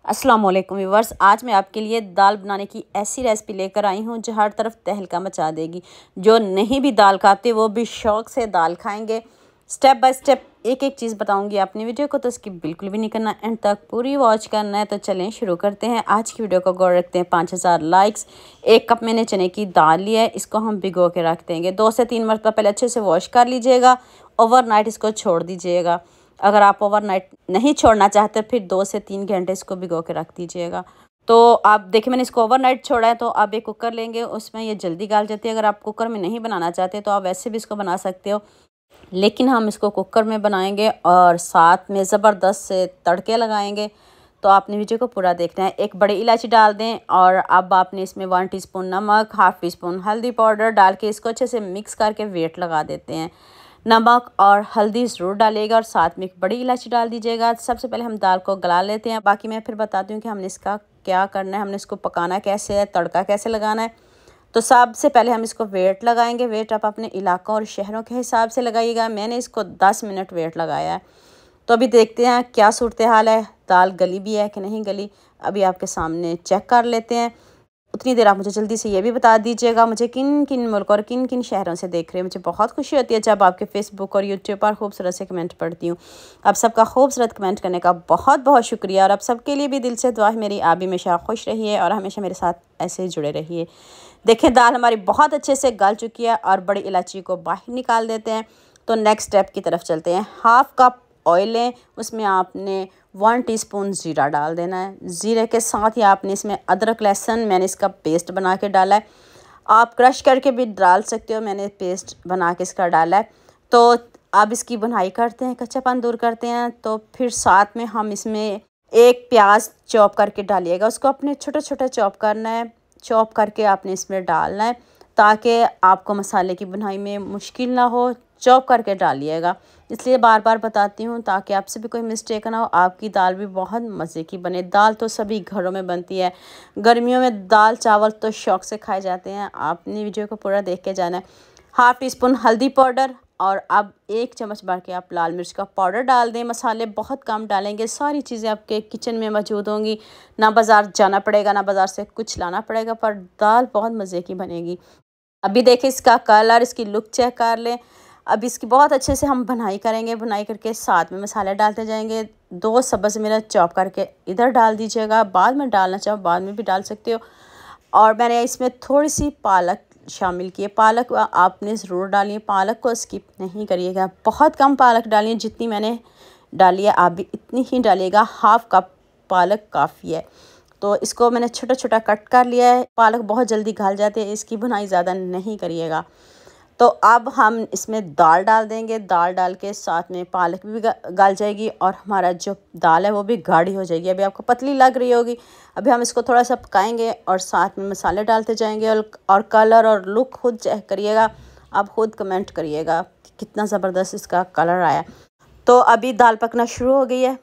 अस्सलाम वालेकुम व्यूअर्स, आज मैं आपके लिए दाल बनाने की ऐसी रेसिपी लेकर आई हूँ जो हर तरफ तहलका मचा देगी। जो नहीं भी दाल खाते वो भी शौक़ से दाल खाएंगे। स्टेप बाय स्टेप एक एक चीज़ बताऊंगी अपनी वीडियो को, तो इसकी बिल्कुल भी नहीं करना, एंड तक पूरी वॉच करना है। तो चलें शुरू करते हैं। आज की वीडियो को गौर रखते हैं 5000 लाइक्स। 1 कप मैंने चने की दाल लिया है, इसको हम भिगो के रख देंगे। 2 से 3 मरतबा पहले अच्छे से वॉश कर लीजिएगा। ओवरनाइट इसको छोड़ दीजिएगा। अगर आप ओवरनाइट नहीं छोड़ना चाहते फिर 2 से 3 घंटे इसको भिगो के रख दीजिएगा। तो आप देखिए मैंने इसको ओवरनाइट छोड़ा है। तो आप एक कुकर लेंगे, उसमें ये जल्दी गल जाती है। अगर आप कुकर में नहीं बनाना चाहते तो आप वैसे भी इसको बना सकते हो, लेकिन हम इसको कुकर में बनाएंगे और साथ में ज़बरदस्त से तड़के लगाएंगे। तो आपने वीडियो को पूरा देखना है। एक बड़ी इलायची डाल दें और अब आपने इसमें 1 टीस्पून नमक, हाफ़ टी स्पून हल्दी पाउडर डाल के इसको अच्छे से मिक्स करके वेट लगा देते हैं। नमक और हल्दी ज़रूर डालिएगा और साथ में एक बड़ी इलायची डाल दीजिएगा। सबसे पहले हम दाल को गला लेते हैं, बाकी मैं फिर बताती हूँ कि हमने इसका क्या करना है, हमने इसको पकाना कैसे है, तड़का कैसे लगाना है। तो सबसे पहले हम इसको वेट लगाएंगे। वेट आप अपने इलाकों और शहरों के हिसाब से लगाइएगा। मैंने इसको 10 मिनट वेट लगाया है। तो अभी देखते हैं क्या सूरत हाल है, दाल गली भी है कि नहीं गली। अभी आपके सामने चेक कर लेते हैं। उतनी देर आप मुझे जल्दी से ये भी बता दीजिएगा मुझे किन किन मुल्क और किन किन शहरों से देख रहे हैं। मुझे बहुत खुशी होती है जब आपके फेसबुक और यूट्यूब पर खूबसूरत से कमेंट पढ़ती हूँ। आप सबका खूबसूरत कमेंट करने का बहुत बहुत शुक्रिया, और आप सबके लिए भी दिल से दुआ है मेरी। आप भी हमेशा खुश रहिए और हमेशा मेरे साथ ऐसे ही जुड़े रहिए। देखें दाल हमारी बहुत अच्छे से गल चुकी है और बड़ी इलायची को बाहर निकाल देते हैं। तो नेक्स्ट स्टेप की तरफ चलते हैं। 1/2 कप ऑयल लें, उसमें आपने 1 टीस्पून ज़ीरा डाल देना है। ज़ीरे के साथ ही आपने इसमें अदरक लहसुन, मैंने इसका पेस्ट बना के डाला है। आप क्रश करके भी डाल सकते हो, मैंने पेस्ट बना के इसका डाला है। तो अब इसकी बुनाई करते हैं, कच्चापन दूर करते हैं। तो फिर साथ में हम इसमें एक प्याज चॉप करके डालिएगा, उसको अपने छोटे छोटे चॉप करना है। चॉप करके आपने इसमें डालना है ताकि आपको मसाले की बुनाई में मुश्किल ना हो। चॉप करके डालिएगा, इसलिए बार बार बताती हूँ ताकि आपसे भी कोई मिस्टेक ना हो। आपकी दाल भी बहुत मज़े की बने। दाल तो सभी घरों में बनती है, गर्मियों में दाल चावल तो शौक़ से खाए जाते हैं। आपने वीडियो को पूरा देख के जाना है। 1/2 टीस्पून हल्दी पाउडर और अब 1 चम्मच भर के आप लाल मिर्च का पाउडर डाल दें। मसाले बहुत कम डालेंगे, सारी चीज़ें आपके किचन में मौजूद होंगी। ना बाज़ार जाना पड़ेगा, ना बाज़ार से कुछ लाना पड़ेगा, पर दाल बहुत मज़े की बनेगी। अभी देखें इसका कलर, इसकी लुक चेक कर लें। अब इसकी बहुत अच्छे से हम बुनाई करेंगे। बुनाई करके साथ में मसाले डालते जाएंगे। 2 सब्ज़ मिर्च चॉप करके इधर डाल दीजिएगा, बाद में डालना चाहो बाद में भी डाल सकते हो। और मैंने इसमें थोड़ी सी पालक शामिल की है। पालक आपने ज़रूर डालिए, पालक को स्किप नहीं करिएगा। बहुत कम पालक डालिए, जितनी मैंने डाली है आप भी इतनी ही डालिएगा। 1/2 कप पालक काफ़ी है। तो इसको मैंने छोटा छोटा कट कर लिया है। पालक बहुत जल्दी गल जाती है, इसकी बुनाई ज़्यादा नहीं करिएगा। तो अब हम इसमें दाल डाल देंगे। दाल डाल के साथ में पालक भी गल जाएगी और हमारा जो दाल है वो भी गाढ़ी हो जाएगी। अभी आपको पतली लग रही होगी। अभी हम इसको थोड़ा सा पकाएंगे और साथ में मसाले डालते जाएंगे। और कलर और लुक खुद चेक करिएगा, आप खुद कमेंट करिएगा कि कितना ज़बरदस्त इसका कलर आया। तो अभी दाल पकना शुरू हो गई है।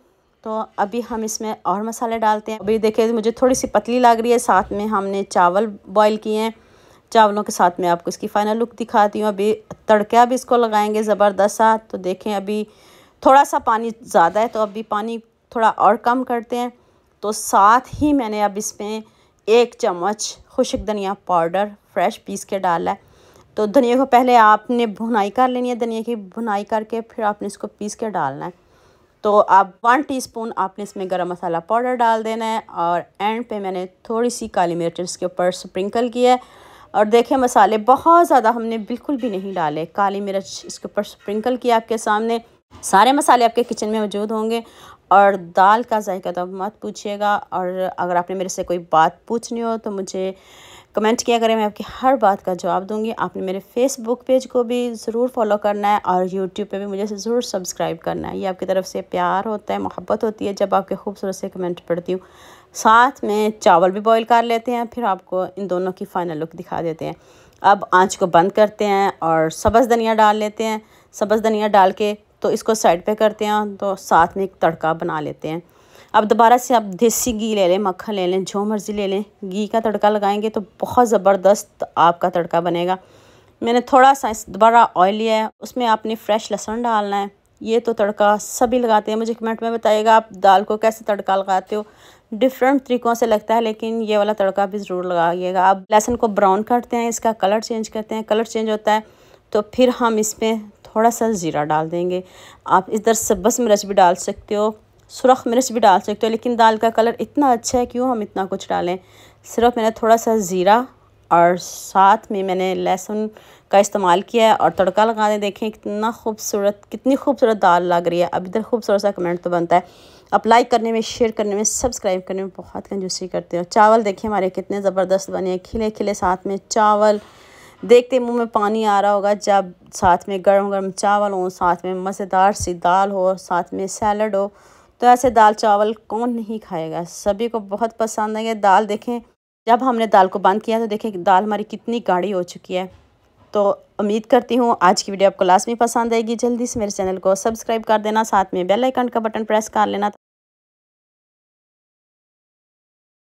तो अभी हम इसमें और मसाले डालते हैं। अभी देखिए मुझे थोड़ी सी पतली लग रही है। साथ में हमने चावल बॉईल किए हैं। चावलों के साथ में आपको इसकी फ़ाइनल लुक दिखाती हूँ। अभी तड़का भी इसको लगाएंगे ज़बरदस्त सा। तो देखें अभी थोड़ा सा पानी ज़्यादा है, तो अभी पानी थोड़ा और कम करते हैं। तो साथ ही मैंने अब इसमें 1 चम्मच खुश्क धनिया पाउडर फ्रेश पीस के डाला है। तो धनिया को पहले आपने भुनाई कर लेनी है। धनिया की भुनाई करके फिर आपने इसको पीस के डालना है। तो अब 1 टीस्पून आपने इसमें गरम मसाला पाउडर डाल देना है। और एंड पे मैंने थोड़ी सी काली मिर्च इसके ऊपर स्प्रिंकल किया है। और देखें मसाले बहुत ज़्यादा हमने बिल्कुल भी नहीं डाले। काली मिर्च इसके ऊपर स्प्रिंकल किया आपके सामने। सारे मसाले आपके किचन में मौजूद होंगे। और दाल का जायका तो मत पूछिएगा। और अगर आपने मेरे से कोई बात पूछनी हो तो मुझे कमेंट किया करें, मैं आपकी हर बात का जवाब दूंगी। आपने मेरे फेसबुक पेज को भी ज़रूर फॉलो करना है और यूट्यूब पे भी मुझे ज़रूर सब्सक्राइब करना है। ये आपकी तरफ से प्यार होता है, मोहब्बत होती है जब आपके खूबसूरत से कमेंट पढ़ती हूँ। साथ में चावल भी बॉईल कर लेते हैं, फिर आपको इन दोनों की फ़ाइनल लुक दिखा देते हैं। अब आंच को बंद करते हैं और सब्ज़ धनिया डाल लेते हैं। सब्ज़ धनिया डाल के तो इसको साइड पे करते हैं। तो साथ में एक तड़का बना लेते हैं। अब दोबारा से आप देसी घी ले लें, मक्खन ले लें, जो मर्ज़ी ले लें। घी का तड़का लगाएंगे तो बहुत ज़बरदस्त आपका तड़का बनेगा। मैंने थोड़ा सा दोबारा ऑयल लिया है, उसमें आपने फ्रेश लहसुन डालना है। ये तो तड़का सभी लगाते हैं। मुझे कमेंट में बताइएगा आप दाल को कैसे तड़का लगाते हो। डिफरेंट तरीक़ों से लगता है, लेकिन ये वाला तड़का भी ज़रूर लगाइएगा। अब लहसुन को ब्राउन करते हैं, इसका कलर चेंज करते हैं। कलर चेंज होता है तो फिर हम इसमें थोड़ा सा ज़ीरा डाल देंगे। आप इधर सब्ज़ मिर्च भी डाल सकते हो, सुरख मिर्च भी डाल सकते हो, लेकिन दाल का कलर इतना अच्छा है क्यों हम इतना कुछ डालें। सिर्फ मैंने थोड़ा सा ज़ीरा और साथ में मैंने लहसुन का इस्तेमाल किया है और तड़का लगा दें। देखें कितना खूबसूरत, कितनी खूबसूरत दाल लग रही है। अब इधर खूबसूरत सा कमेंट तो बनता है। आप लाइक करने में, शेयर करने में, सब्सक्राइब करने में बहुत कंजूसी करते हो। चावल देखिए हमारे कितने ज़बरदस्त बने हैं, खिले खिले, साथ में चावल देखते मुंह में पानी आ रहा होगा जब साथ में गर्म गर्म चावल हो, साथ में मज़ेदार सी दाल हो, साथ में सैलड हो। तो ऐसे दाल चावल कौन नहीं खाएगा, सभी को बहुत पसंद है। ये दाल देखें, जब हमने दाल को बंद किया तो देखें दाल हमारी कितनी गाढ़ी हो चुकी है। तो उम्मीद करती हूँ आज की वीडियो आपको लास्ट में पसंद आएगी। जल्दी से मेरे चैनल को सब्सक्राइब कर देना, साथ में बेल आइकन का बटन प्रेस कर लेना।